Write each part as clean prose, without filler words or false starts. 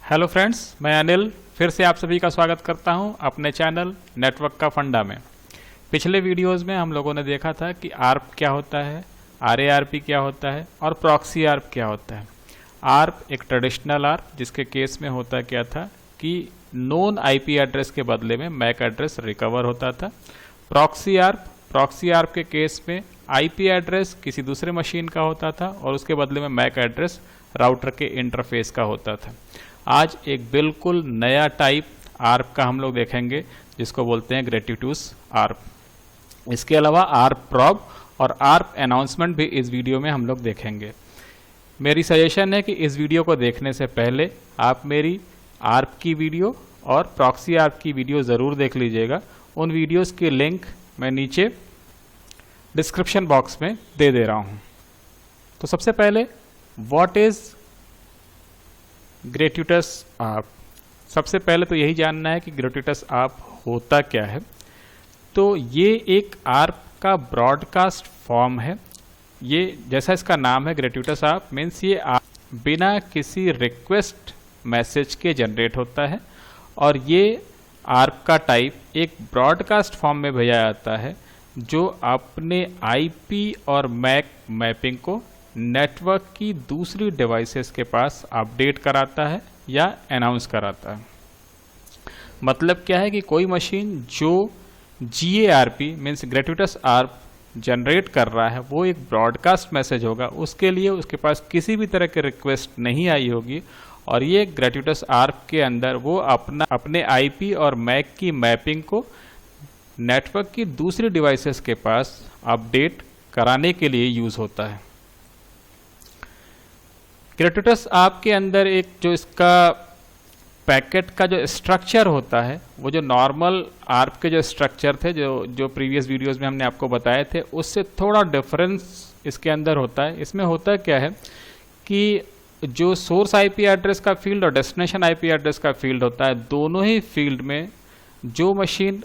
Hello friends, मैं अनिल फिर से आप सभी का स्वागत करता हूं अपने चैनल नेटवर्क का फंडा में। पिछले वीडियोस में हम लोगों ने देखा था कि आर्प क्या होता है, आरएआरपी क्या होता है और प्रॉक्सी आर्प क्या होता है। आर्प एक ट्रेडिशनल आर्प जिसके केस में होता क्या था कि नोन आईपी एड्रेस के बदले में मैक एड्रेस रिकवर होता था। प्रॉक्सी आर्प के केस में आईपी एड्रेस किसी दूसरे मशीन का होता था और उसके बदले में मैक एड्रेस राउटर के इंटरफेस का होता था। आज एक बिल्कुल नया टाइप आर्प का हम लोग देखेंगे जिसको बोलते हैं ग्रेटिट्यूस आर्प। इसके अलावा आर्प प्रॉब और आर्प अनाउंसमेंट भी इस वीडियो में हम लोग देखेंगे। मेरी सजेशन है कि इस वीडियो को देखने से पहले आप मेरी आर्प की वीडियो और प्रॉक्सी आर्प की वीडियो ज़रूर देख लीजिएगा। उन वीडियोस की लिंक मैं नीचे डिस्क्रिप्शन बॉक्स में दे रहा हूँ। तो सबसे पहले व्हाट इज़ ग्रेट्यूटस आर्प। सबसे पहले तो यही जानना है कि ग्रेट्यूटस आर्प होता क्या है। तो ये एक आर्प का ब्रॉडकास्ट फॉर्म है। ये जैसा इसका नाम है ग्रेट्यूटस आर्प मीन्स ये बिना किसी रिक्वेस्ट मैसेज के जनरेट होता है और ये आर्प का टाइप एक ब्रॉडकास्ट फॉर्म में भेजा जाता है जो अपने आईपी और मैक मैपिंग को नेटवर्क की दूसरी डिवाइसेस के पास अपडेट कराता है या अनाउंस कराता है। मतलब क्या है कि कोई मशीन जो GARP मीन्स ग्रेट्यूटस आर्प जनरेट कर रहा है वो एक ब्रॉडकास्ट मैसेज होगा, उसके लिए उसके पास किसी भी तरह की रिक्वेस्ट नहीं आई होगी और ये ग्रेट्यूटस आर्प के अंदर वो अपने आईपी और मैक की मैपिंग को नेटवर्क की दूसरी डिवाइसेस के पास अपडेट कराने के लिए यूज़ होता है। ग्रेट्यूटस आर्प के अंदर एक जो इसका पैकेट का जो स्ट्रक्चर होता है वो जो नॉर्मल आर्प के जो स्ट्रक्चर थे जो प्रीवियस वीडियोस में हमने आपको बताए थे उससे थोड़ा डिफरेंस इसके अंदर होता है। इसमें होता क्या है कि जो सोर्स आईपी एड्रेस का फील्ड और डेस्टिनेशन आईपी एड्रेस का फील्ड होता है, दोनों ही फील्ड में जो मशीन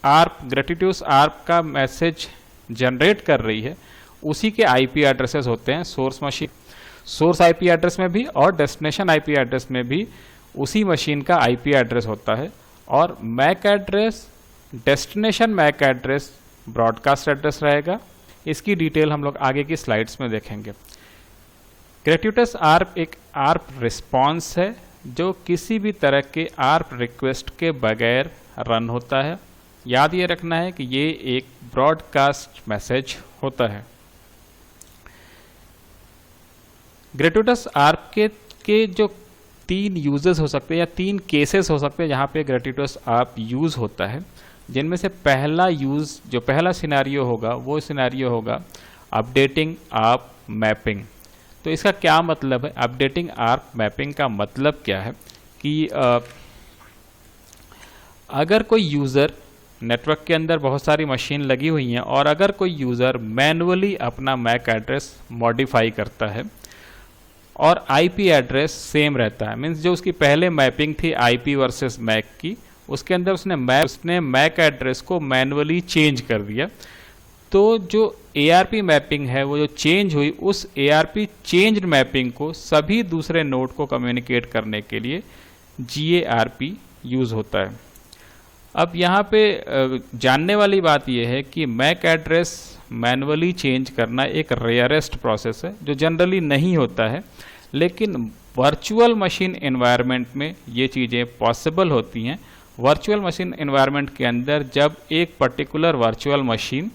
आर्प ग्रेट्यूटस आर्प का मैसेज जनरेट कर रही है उसी के आईपी एड्रेसेस होते हैं। सोर्स आईपी एड्रेस में भी और डेस्टिनेशन आईपी एड्रेस में भी उसी मशीन का आईपी एड्रेस होता है और MAC address destination MAC address broadcast address रहेगा। इसकी डिटेल हम लोग आगे की स्लाइड्स में देखेंगे। ग्रेट्यूटस आर्प एक आर्प रिस्पॉन्स है जो किसी भी तरह के आर्प रिक्वेस्ट के बगैर रन होता है। याद ये रखना है कि ये एक ब्रॉडकास्ट मैसेज होता है। ग्रेट्यूटस आर्प के जो 3 यूजेस हो सकते हैं या 3 केसेस हो सकते हैं जहाँ पे ग्रेट्यूटस आर्प यूज़ होता है, जिनमें से पहला सिनेरियो होगा वो सिनेरियो होगा अपडेटिंग आर्प मैपिंग। तो इसका क्या मतलब है? अपडेटिंग आर्प मैपिंग का मतलब क्या है कि अगर कोई यूज़र नेटवर्क के अंदर बहुत सारी मशीन लगी हुई हैं और अगर कोई यूज़र मैनुअली अपना मैक एड्रेस मॉडिफाई करता है और आईपी एड्रेस सेम रहता है, मीन्स जो उसकी पहले मैपिंग थी आईपी वर्सेस मैक की, उसके अंदर उसने मैक एड्रेस को मैनुअली चेंज कर दिया। तो जो एआरपी मैपिंग है वो जो चेंज हुई, उस एआरपी चेंज्ड मैपिंग को सभी दूसरे नोड को कम्युनिकेट करने के लिए GARP यूज़ होता है। अब यहाँ पे जानने वाली बात यह है कि मैक एड्रेस मैनुअली चेंज करना एक रेयरेस्ट प्रोसेस है जो जनरली नहीं होता है, लेकिन वर्चुअल मशीन एनवायरनमेंट में ये चीज़ें पॉसिबल होती हैं। वर्चुअल मशीन एनवायरनमेंट के अंदर जब एक पर्टिकुलर वर्चुअल मशीन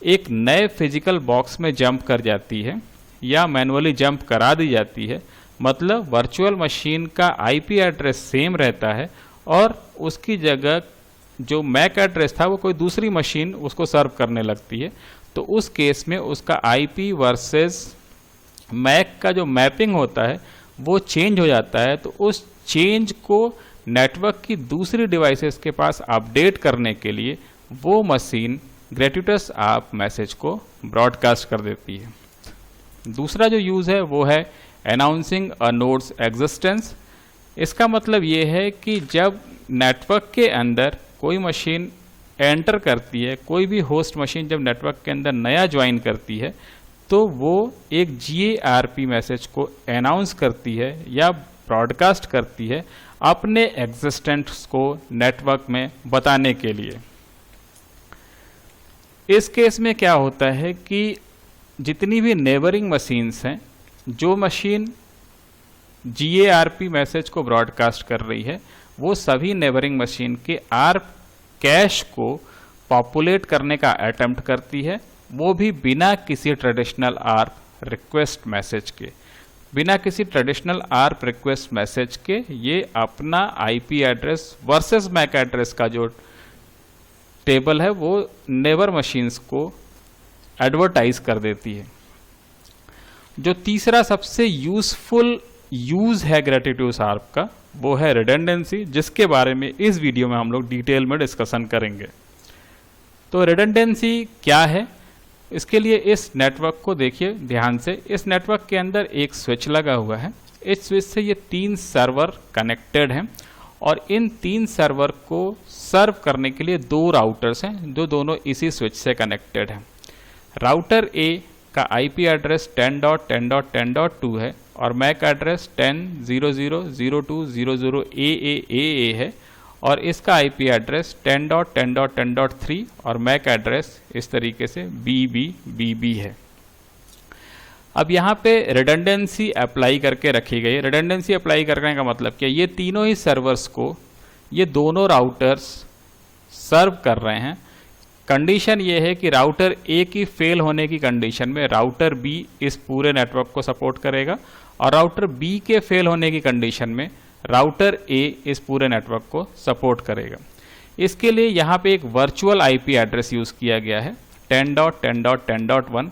एक नए फिजिकल बॉक्स में जंप कर जाती है या मैनुअली जंप करा दी जाती है, मतलब वर्चुअल मशीन का आईपी एड्रेस सेम रहता है और उसकी जगह जो मैक एड्रेस था वो कोई दूसरी मशीन उसको सर्व करने लगती है, तो उस केस में उसका आईपी वर्सेस मैक का जो मैपिंग होता है वो चेंज हो जाता है। तो उस चेंज को नेटवर्क की दूसरी डिवाइसेस के पास अपडेट करने के लिए वो मशीन ग्रेट्यूटस आर्प मैसेज को ब्रॉडकास्ट कर देती है। दूसरा जो यूज़ है वो है अनाउंसिंग अ नोड्स एग्जिस्टेंस। इसका मतलब ये है कि जब नेटवर्क के अंदर कोई मशीन एंटर करती है, कोई भी होस्ट मशीन जब नेटवर्क के अंदर नया ज्वाइन करती है तो वो एक GARP मैसेज को अनाउंस करती है या ब्रॉडकास्ट करती है अपने एग्जिस्टेंट्स को नेटवर्क में बताने के लिए। इस केस में क्या होता है कि जितनी भी नेबरिंग मशीन्स हैं, जो मशीन GARP मैसेज को ब्रॉडकास्ट कर रही है, वो सभी नेबरिंग मशीन के ARP कैश को पॉपुलेट करने का अटेम्प्ट करती है, वो भी बिना किसी ट्रेडिशनल ARP रिक्वेस्ट मैसेज के। बिना किसी ट्रेडिशनल ARP रिक्वेस्ट मैसेज के ये अपना IP address versus MAC address का जो टेबल है वो नेबर मशीन्स को एडवर्टाइज कर देती है। जो तीसरा सबसे यूजफुल यूज है ग्रेटिट्यूड ARP का, वो है रिडंडेंसी, जिसके बारे में इस वीडियो में हम लोग डिटेल में डिस्कशन करेंगे। तो रिडंडेंसी क्या है, इसके लिए इस नेटवर्क को देखिए ध्यान से। इस नेटवर्क के अंदर एक स्विच लगा हुआ है। इस स्विच से ये 3 सर्वर कनेक्टेड हैं और इन 3 सर्वर को सर्व करने के लिए 2 राउटर्स हैं जो दोनों इसी स्विच से कनेक्टेड हैं। राउटर A का IP एड्रेस 10.10.10.2 है और मैक एड्रेस 10.0.0.2.0.0.AAA है और इसका IP एड्रेस 10.10.10.3 और मैक एड्रेस इस तरीके से BB है। अब यहाँ पे रिडंडेंसी अप्लाई करके रखी गई है। रिडंडेंसी अप्लाई करने का मतलब क्या, ये तीनों ही सर्वर्स को ये दोनों राउटर्स सर्व कर रहे हैं। कंडीशन ये है कि राउटर A की फेल होने की कंडीशन में राउटर B इस पूरे नेटवर्क को सपोर्ट करेगा और राउटर B के फेल होने की कंडीशन में राउटर A इस पूरे नेटवर्क को सपोर्ट करेगा। इसके लिए यहाँ पे एक वर्चुअल IP एड्रेस यूज़ किया गया है 10.10.10.1,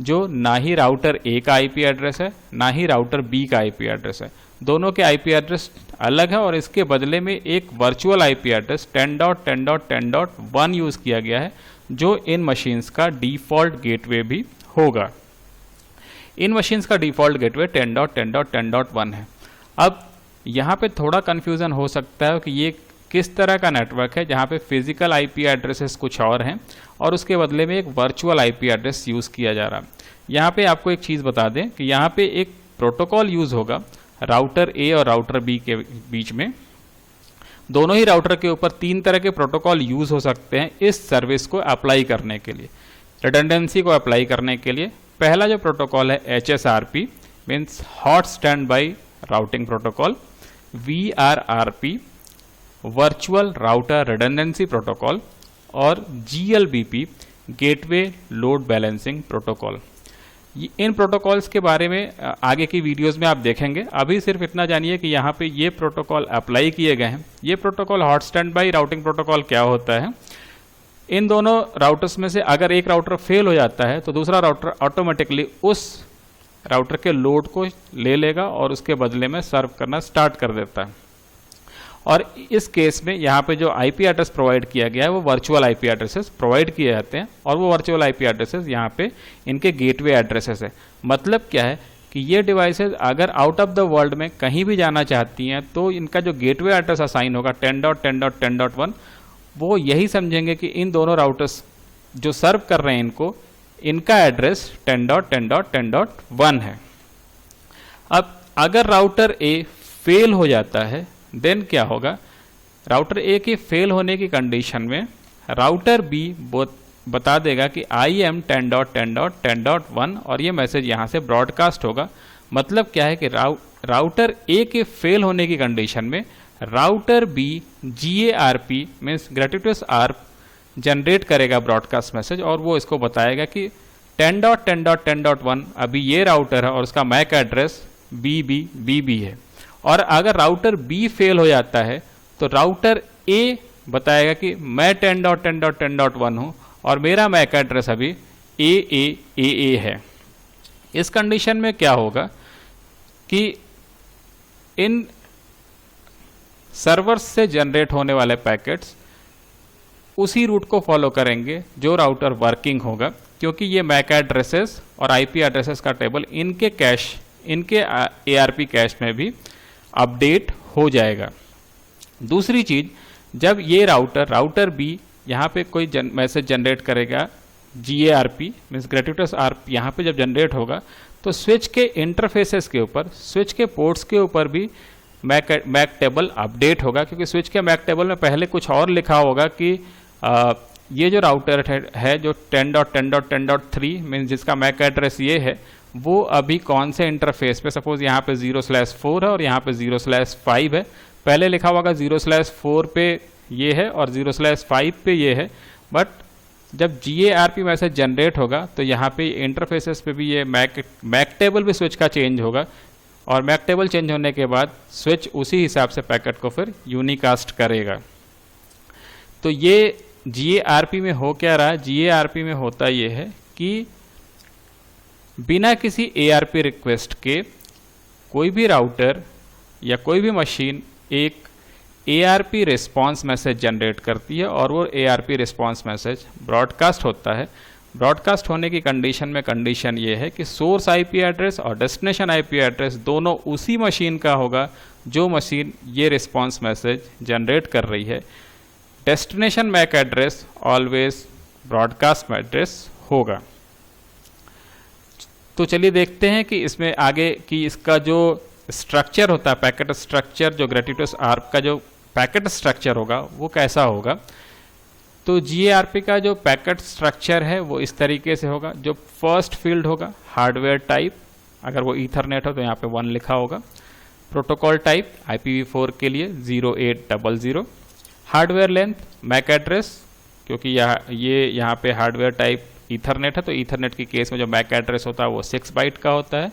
जो ना ही राउटर A का IP एड्रेस है ना ही राउटर B का IP एड्रेस है। दोनों के IP एड्रेस अलग है और इसके बदले में एक वर्चुअल IP एड्रेस 10.10.10.1 यूज़ किया गया है, जो इन मशीन्स का डिफ़ॉल्ट गेटवे भी होगा। इन मशीन्स का डिफ़ॉल्ट गेटवे 10.10.10.1 है। अब यहाँ पे थोड़ा कन्फ्यूज़न हो सकता है कि ये किस तरह का नेटवर्क है जहाँ पे फिजिकल IP एड्रेसेस कुछ और हैं और उसके बदले में एक वर्चुअल IP एड्रेस यूज़ किया जा रहा है। यहाँ पे आपको एक चीज़ बता दें कि यहाँ पे एक प्रोटोकॉल यूज़ होगा राउटर A और राउटर B के बीच में। दोनों ही राउटर के ऊपर 3 तरह के प्रोटोकॉल यूज़ हो सकते हैं इस सर्विस को अप्लाई करने के लिए, रिडंडेंसी को अप्लाई करने के लिए। पहला जो प्रोटोकॉल है HSRP means hot standby routing protocol, VRRP virtual router redundancy protocol और GLBP gateway load balancing protocol. इन प्रोटोकॉल्स के बारे में आगे की वीडियोस में आप देखेंगे। अभी सिर्फ इतना जानिए कि यहाँ पे ये प्रोटोकॉल अप्लाई किए गए हैं। ये protocol hot standby routing protocol क्या होता है, इन दोनों राउटर्स में से अगर एक राउटर फेल हो जाता है तो दूसरा राउटर ऑटोमेटिकली उस राउटर के लोड को ले लेगा और उसके बदले में सर्व करना स्टार्ट कर देता है। और इस केस में यहाँ पे जो IP एड्रेस प्रोवाइड किया गया है वो वर्चुअल IP एड्रेसेस प्रोवाइड किए जाते हैं और वो वर्चुअल IP एड्रेसेस यहाँ पे इनके गेटवे एड्रेसेस है। मतलब क्या है कि ये डिवाइसेस अगर आउट ऑफ द वर्ल्ड में कहीं भी जाना चाहती हैं तो इनका जो गेटवे एड्रेस असाइन होगा 10.10.10.1, वो यही समझेंगे कि इन दोनों राउटर्स जो सर्व कर रहे हैं इनको, इनका एड्रेस 10.10.10.1 है। अब अगर राउटर A फेल हो जाता है देन क्या होगा, राउटर A के फेल होने की कंडीशन में राउटर B बता देगा कि I am 10.10.10.1 और ये मैसेज यहाँ से ब्रॉडकास्ट होगा। मतलब क्या है कि राउटर A के फेल होने की कंडीशन में router B GARP means gratitude ARP generate करेगा ब्रॉडकास्ट मैसेज और वो इसको बताएगा कि 10.10.10.1 अभी ये राउटर है और उसका मैक एड्रेस BB है। और अगर राउटर B फेल हो जाता है तो राउटर A बताएगा कि मैं 10.10.10.1 हूँ और मेरा मैक एड्रेस अभी AAA है। इस कंडीशन में क्या होगा कि इन सर्वर्स से जनरेट होने वाले पैकेट्स उसी रूट को फॉलो करेंगे जो राउटर वर्किंग होगा, क्योंकि ये मैक एड्रेसेस और IP एड्रेसेस का टेबल इनके ARP कैश में भी अपडेट हो जाएगा। दूसरी चीज़, जब ये राउटर B यहाँ पे कोई मैसेज जनरेट करेगा GARP मीन्स ग्रेटिट्यूड ARP यहाँ पे जब जनरेट होगा तो स्विच के इंटरफेसेस के ऊपर, स्विच के पोर्ट्स के ऊपर भी मैक टेबल अपडेट होगा, क्योंकि स्विच के मैक टेबल में पहले कुछ और लिखा होगा कि ये जो राउटर है जो 10.10.10.3 मीन्स जिसका मैक एड्रेस ये है, वो अभी कौन से इंटरफेस पे, सपोज यहाँ पे 0/4 है और यहाँ पे 0/5 है, पहले लिखा होगा 0/4 पे ये है और 0/5 पे ये है, बट जब GARP मैसेज जनरेट होगा तो यहाँ पे इंटरफेसेस पे भी ये मैक टेबल भी स्विच का चेंज होगा, और मैक टेबल चेंज होने के बाद स्विच उसी हिसाब से पैकेट को फिर यूनिकास्ट करेगा। तो ये GARP में हो क्या रहा है, GARP में होता ये है कि बिना किसी ARP रिक्वेस्ट के कोई भी राउटर या कोई भी मशीन एक ARP रिस्पॉन्स मैसेज जनरेट करती है और वो ARP रिस्पॉन्स मैसेज ब्रॉडकास्ट होता है। ब्रॉडकास्ट होने की कंडीशन में कंडीशन ये है कि सोर्स IP एड्रेस और डेस्टिनेशन IP एड्रेस दोनों उसी मशीन का होगा जो मशीन ये रिस्पॉन्स मैसेज जनरेट कर रही है। Destination MAC address always broadcast address होगा। तो चलिए देखते हैं कि इसमें आगे कि इसका जो स्ट्रक्चर होता है, पैकेट स्ट्रक्चर, जो ग्रेटिट्यूस आर्प का जो पैकेट स्ट्रक्चर होगा वो कैसा होगा। तो GARP का जो पैकेट स्ट्रक्चर है वो इस तरीके से होगा। जो फर्स्ट फील्ड होगा हार्डवेयर टाइप, अगर वो ईथरनेट हो तो यहाँ पे 1 लिखा होगा। प्रोटोकॉल टाइप IPv4 के लिए 0800। हार्डवेयर लेंथ मैक एड्रेस, क्योंकि यहाँ पे हार्डवेयर टाइप ईथरनेट है तो ईथरनेट की केस में जो मैक एड्रेस होता है वो 6 बाइट का होता है।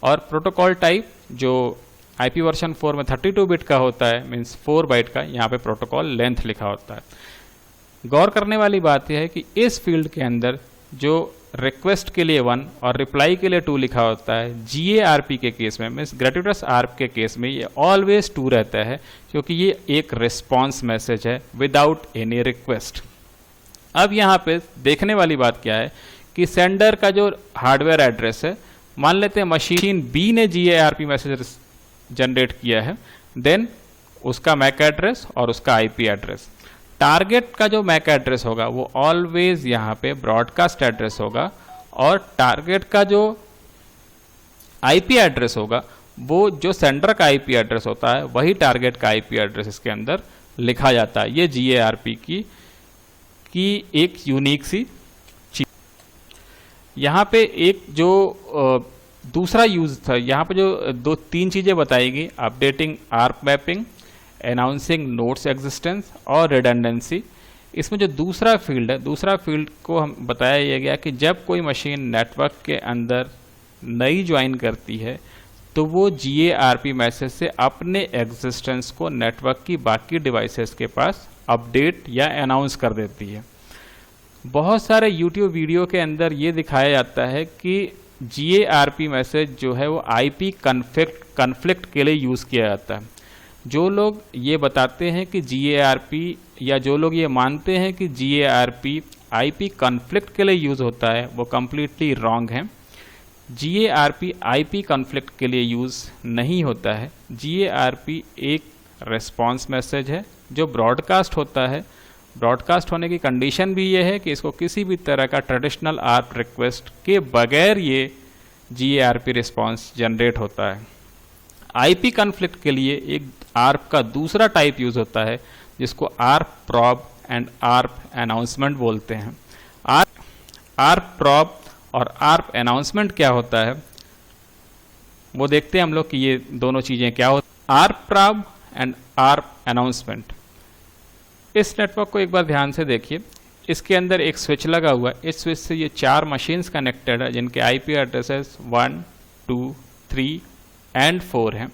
और प्रोटोकॉल टाइप जो IP वर्जन 4 में 32 बिट का होता है, मीन्स 4 बाइट का, यहाँ पे प्रोटोकॉल लेंथ लिखा होता है। गौर करने वाली बात यह है कि इस फील्ड के अंदर जो रिक्वेस्ट के लिए 1 और रिप्लाई के लिए 2 लिखा होता है, GARP के केस में, मीन्स ग्रेटिट्यूस आर्प के केस में ये ऑलवेज 2 रहता है, क्योंकि ये एक रिस्पॉन्स मैसेज है विदाउट एनी रिक्वेस्ट। अब यहाँ पे देखने वाली बात क्या है कि सेंडर का जो हार्डवेयर एड्रेस है, मान लेते हैं मशीन B ने GARP मैसेज जनरेट किया है, देन उसका मैक एड्रेस और उसका IP एड्रेस। टारगेट का जो मैक एड्रेस होगा वो ऑलवेज यहाँ पे ब्रॉडकास्ट एड्रेस होगा, और टारगेट का जो IP एड्रेस होगा वो जो सेंडर का IP एड्रेस होता है वही टारगेट का IP एड्रेस इसके अंदर लिखा जाता है। ये GARP की एक यूनिक सी चीज। यहाँ पे एक जो दूसरा यूज था, यहाँ पे जो 2-3 चीज़ें बताई गई, updating ARP mapping, announcing nodes existence और रिडंडेंसी। इसमें जो दूसरा फील्ड है, दूसरा फील्ड को हम बताया यह गया कि जब कोई मशीन नेटवर्क के अंदर नई ज्वाइन करती है तो वो GARP मैसेज से अपने एग्जिस्टेंस को नेटवर्क की बाकी डिवाइसेस के पास अपडेट या अनाउंस कर देती है। बहुत सारे YouTube वीडियो के अंदर ये दिखाया जाता है कि GARP मैसेज जो है वो IP कन्फ्लिक्ट के लिए यूज़ किया जाता है। जो लोग ये बताते हैं कि GARP, या जो लोग ये मानते हैं कि GARP IP कन्फ्लिक्ट के लिए यूज़ होता है, वो कम्प्लीटली रॉन्ग है। GARP IP कन्फ्लिक्ट के लिए यूज़ नहीं होता है। GARP एक रिस्पॉन्स मैसेज है जो ब्रॉडकास्ट होता है। ब्रॉडकास्ट होने की कंडीशन भी ये है कि इसको किसी भी तरह का ट्रेडिशनल आर्प रिक्वेस्ट के बगैर ये GARP रिस्पॉन्स जनरेट होता है। IP कन्फ्लिक्ट के लिए एक आर्प का दूसरा टाइप यूज़ होता है जिसको ARP probe and ARP announcement बोलते हैं। आर्प प्रॉब और आर्प अनाउंसमेंट क्या होता है वो देखते हैं हम लोग कि ये दोनों चीज़ें क्या होती हैं। ARP probe and ARP announcement, इस नेटवर्क को एक बार ध्यान से देखिए। इसके अंदर एक स्विच लगा हुआ है। इस स्विच से ये 4 मशीन्स कनेक्टेड है जिनके IP एड्रेसेस 1, 2, 3 एंड 4 हैं।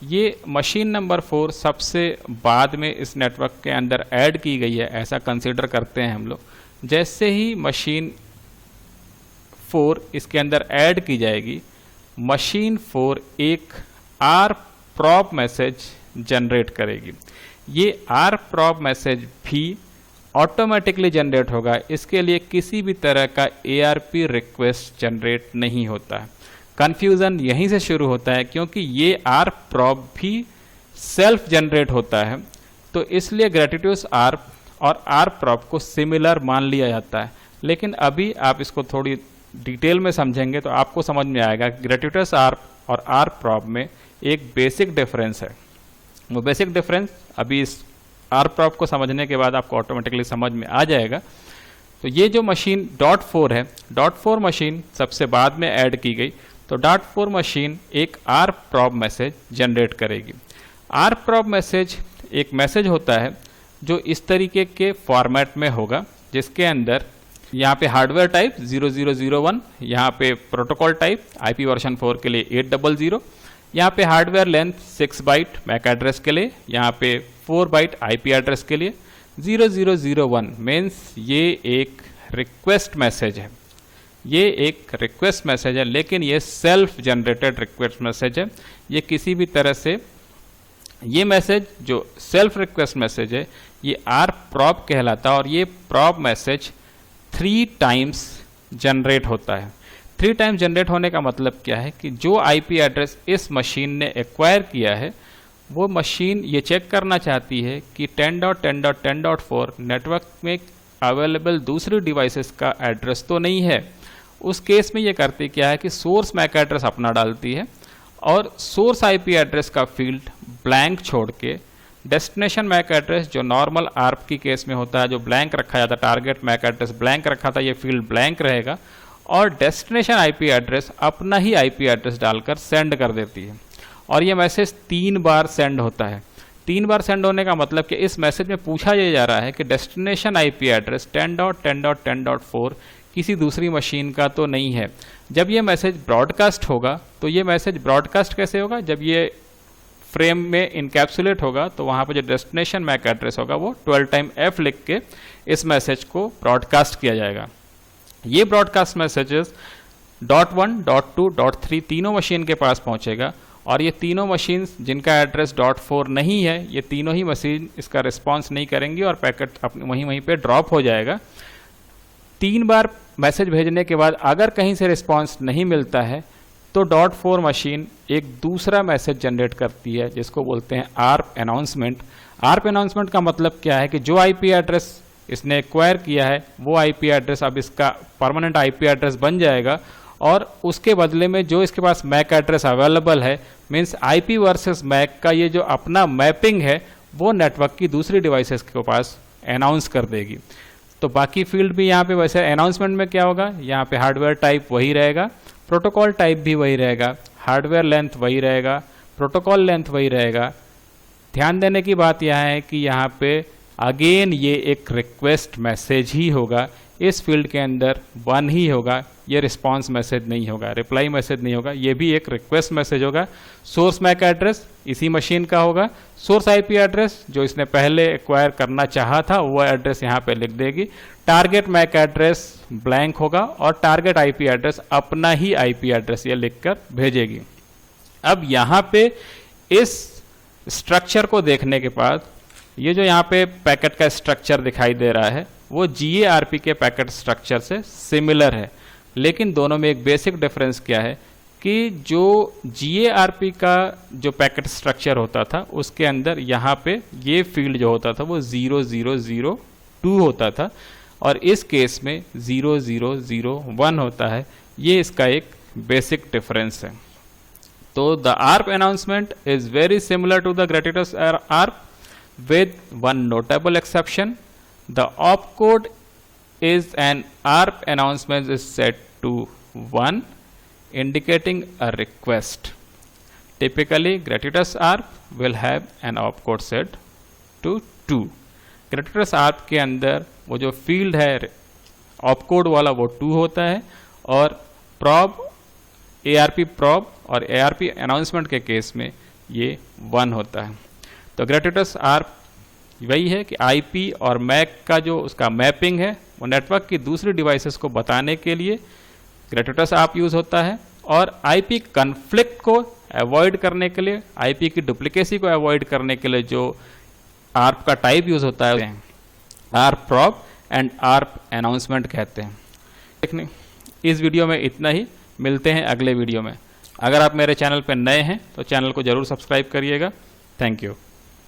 ये मशीन नंबर 4 सबसे बाद में इस नेटवर्क के अंदर ऐड की गई है, ऐसा कंसीडर करते हैं हम लोग। जैसे ही मशीन 4 इसके अंदर ऐड की जाएगी, मशीन 4 एक आर्प प्रॉब मैसेज जनरेट करेगी। ये आर्प प्रॉब मैसेज भी ऑटोमेटिकली जनरेट होगा, इसके लिए किसी भी तरह का ARP रिक्वेस्ट जनरेट नहीं होता है। कन्फ्यूज़न यहीं से शुरू होता है क्योंकि ये आर्प प्रॉब भी सेल्फ जनरेट होता है, तो इसलिए ग्रेटिट्यूस आर्प और आर्प प्रॉब को सिमिलर मान लिया जाता है। लेकिन अभी आप इसको थोड़ी डिटेल में समझेंगे तो आपको समझ में आएगा कि ग्रेटिट्यूस आर्प और आर्प प्रॉब में एक बेसिक डिफरेंस है। वो बेसिक डिफरेंस अभी इस आर प्रॉप को समझने के बाद आपको ऑटोमेटिकली समझ में आ जाएगा। तो ये जो मशीन .4 है, .4 मशीन सबसे बाद में ऐड की गई। तो .4 मशीन एक आर प्रॉप मैसेज जनरेट करेगी। आर प्रॉप मैसेज एक मैसेज होता है जो इस तरीके के फॉर्मेट में होगा, जिसके अंदर यहाँ पे हार्डवेयर टाइप 0001, यहाँ पे प्रोटोकॉल टाइप IP वर्जन 4 के लिए 800, यहाँ पे hardware length 6 byte MAC address के लिए, यहाँ पे 4 बाइट IP एड्रेस के लिए। 0001 मीन्स ये एक रिक्वेस्ट मैसेज है, ये एक रिक्वेस्ट मैसेज है, लेकिन ये सेल्फ जनरेटेड रिक्वेस्ट मैसेज है। ये किसी भी तरह से, ये मैसेज जो सेल्फ रिक्वेस्ट मैसेज है ये आर प्रॉप कहलाता है, और ये प्रॉप मैसेज 3 टाइम्स जनरेट होता है। 3 टाइम्स जनरेट होने का मतलब क्या है कि जो IP एड्रेस इस मशीन ने एक्वायर किया है, वो मशीन ये चेक करना चाहती है कि 10.10.10.4 नेटवर्क में अवेलेबल दूसरी डिवाइसेस का एड्रेस तो नहीं है। उस केस में ये करती क्या है कि सोर्स मैक एड्रेस अपना डालती है, और सोर्स IP एड्रेस का फील्ड ब्लैंक छोड़ के डेस्टिनेशन मैक एड्रेस जो नॉर्मल आर्प की केस में होता है, जो ब्लैंक रखा जाता है, टारगेट मैक एड्रेस ब्लैंक रखा था, ये फील्ड ब्लैंक रहेगा, और डेस्टिनेशन IP एड्रेस अपना ही IP एड्रेस डालकर सेंड कर देती है। और ये मैसेज 3 बार सेंड होता है। 3 बार सेंड होने का मतलब कि इस मैसेज में पूछा ये जा रहा है कि डेस्टिनेशन IP एड्रेस 10.10.10.4 किसी दूसरी मशीन का तो नहीं है। जब ये मैसेज ब्रॉडकास्ट होगा, तो ये मैसेज ब्रॉडकास्ट कैसे होगा? जब ये फ्रेम में इनकैप्सुलेट होगा, तो वहाँ पर जो डेस्टिनेशन मैक एड्रेस होगा वो 12 टाइम F लिख के इस मैसेज को ब्रॉडकास्ट किया जाएगा। ये ब्रॉडकास्ट मैसेजेस .1, .2, .3 तीनों मशीन के पास पहुँचेगा, और ये तीनों मशीन जिनका एड्रेस .4 नहीं है, ये तीनों ही मशीन इसका रिस्पॉन्स नहीं करेंगी और पैकेट वहीं पे ड्रॉप हो जाएगा। 3 बार मैसेज भेजने के बाद अगर कहीं से रिस्पॉन्स नहीं मिलता है, तो .4 मशीन एक दूसरा मैसेज जनरेट करती है, जिसको बोलते हैं आर्प अनाउंसमेंट। आर्प अनाउंसमेंट का मतलब क्या है कि जो IP एड्रेस इसने एक्वायर किया है, वो IP एड्रेस अब इसका परमानेंट IP एड्रेस बन जाएगा, और उसके बदले में जो इसके पास मैक एड्रेस अवेलेबल है, मीन्स IP वर्सेस मैक का ये जो अपना मैपिंग है, वो नेटवर्क की दूसरी डिवाइसेस के पास अनाउंस कर देगी। तो बाकी फील्ड भी यहाँ पे वैसे अनाउंसमेंट में क्या होगा, यहाँ पे हार्डवेयर टाइप वही रहेगा, प्रोटोकॉल टाइप भी वही रहेगा, हार्डवेयर लेंथ वही रहेगा, प्रोटोकॉल लेंथ वही रहेगा। ध्यान देने की बात यह है कि यहाँ पे अगेन ये एक रिक्वेस्ट मैसेज ही होगा, इस फील्ड के अंदर 1 ही होगा, ये रिस्पॉन्स मैसेज नहीं होगा, रिप्लाई मैसेज नहीं होगा, ये भी एक रिक्वेस्ट मैसेज होगा। सोर्स मैक एड्रेस इसी मशीन का होगा, सोर्स IP एड्रेस जो इसने पहले एक्वायर करना चाहा था वो एड्रेस यहाँ पे लिख देगी, टारगेट मैक एड्रेस ब्लैंक होगा, और टारगेट IP एड्रेस अपना ही IP एड्रेस ये लिखकर भेजेगी। अब यहाँ पे इस स्ट्रक्चर को देखने के बाद, ये जो यहाँ पे पैकेट का स्ट्रक्चर दिखाई दे रहा है वो GARP के पैकेट स्ट्रक्चर से सिमिलर है, लेकिन दोनों में एक बेसिक डिफरेंस क्या है कि जो GARP का जो पैकेट स्ट्रक्चर होता था, उसके अंदर यहाँ पे ये फील्ड जो होता था वो 0002 होता था, और इस केस में 0001 होता है। ये इसका एक बेसिक डिफरेंस है। तो the ARP announcement is very similar to the gratuitous ARP with one notable exception. The opcode is an ARP announcement is set to 1, indicating a request. Typically, gratuitous ARP will have an opcode set to 2. gratuitous ARP के अंदर वो जो field है opcode वाला वो 2 होता है, और prob ARP prob और ARP announcement के केस में ये 1 होता है। तो gratuitous ARP वही है कि IP और MAC का जो उसका मैपिंग है वो नेटवर्क की दूसरी डिवाइसेस को बताने के लिए gratuitous ARP यूज़ होता है, और IP कन्फ्लिक्ट को अवॉइड करने के लिए, IP की डुप्लीकेसी को अवॉइड करने के लिए जो ARP का टाइप यूज़ होता है ARP prob and ARP announcement कहते हैं। देखने इस वीडियो में इतना ही, मिलते हैं अगले वीडियो में। अगर आप मेरे चैनल पर नए हैं तो चैनल को ज़रूर सब्सक्राइब करिएगा। Thank you.